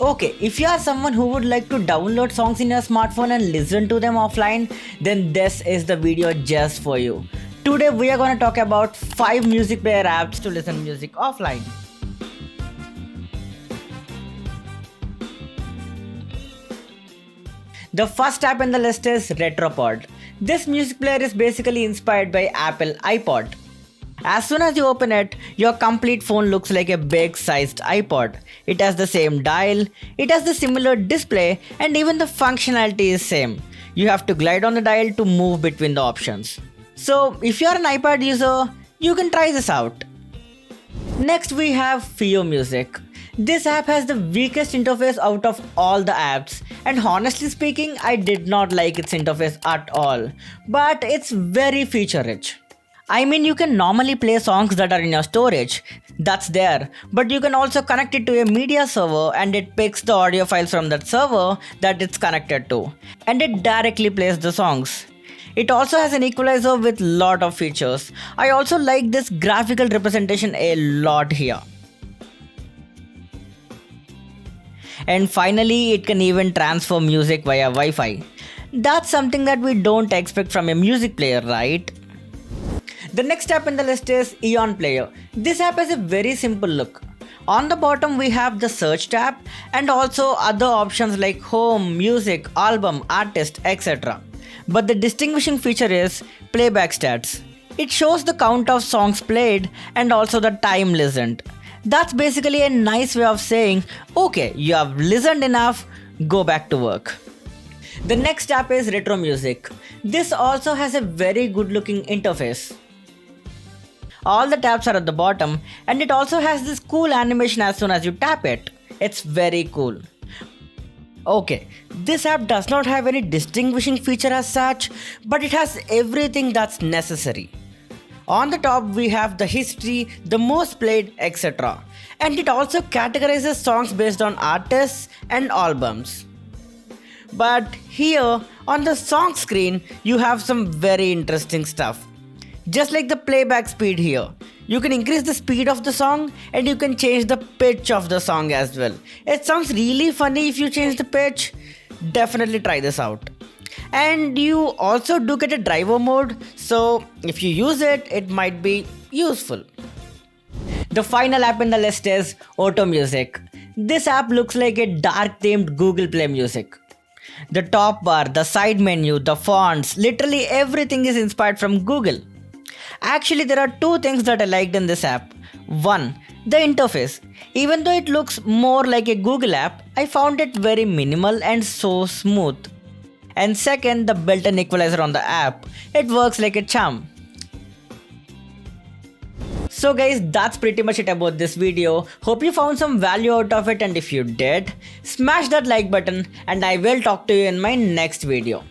Okay, if you are someone who would like to download songs in your smartphone and listen to them offline, then this is the video just for you. Today we are going to talk about 5 music player apps to listen music offline. The first app in the list is Retropod. This music player is basically inspired by Apple iPod. As soon as you open it, your complete phone looks like a big sized iPod. It has the same dial, it has the similar display, and even the functionality is same. You have to glide on the dial to move between the options. So if you are an iPod user, you can try this out. Next we have Fio Music. This app has the weakest interface out of all the apps, and honestly speaking, I did not like its interface at all, but it's very feature rich. I mean, you can normally play songs that are in your storage, that's there, but you can also connect it to a media server and it picks the audio files from that server that it's connected to, and it directly plays the songs. It also has an equalizer with lot of features. I also like this graphical representation a lot here. And finally, it can even transfer music via Wi-Fi. That's something that we don't expect from a music player, right? The next app in the list is Eon Player. This app has a very simple look. On the bottom we have the search tab and also other options like home, music, album, artist, etc. But the distinguishing feature is playback stats. It shows the count of songs played and also the time listened. That's basically a nice way of saying, okay, you have listened enough, go back to work. The next app is Retro Music. This also has a very good looking interface. All the tabs are at the bottom and it also has this cool animation as soon as you tap it. It's very cool. Okay, this app does not have any distinguishing feature as such, but it has everything that's necessary. On the top we have the history, the most played, etc. And it also categorizes songs based on artists and albums. But here on the song screen you have some very interesting stuff. Just like the playback speed here, you can increase the speed of the song and you can change the pitch of the song as well. It sounds really funny if you change the pitch. Definitely try this out. And you also do get a driver mode, so if you use it, it might be useful. The final app in the list is Auto Music. This app looks like a dark themed Google Play Music. The top bar, the side menu, the fonts, literally everything is inspired from Google. Actually, there are two things that I liked in this app. One, the interface. Even though it looks more like a Google app, I found it very minimal and so smooth. And second, the built-in equalizer on the app. It works like a charm. So guys, that's pretty much it about this video. Hope you found some value out of it, and if you did, smash that like button and I will talk to you in my next video.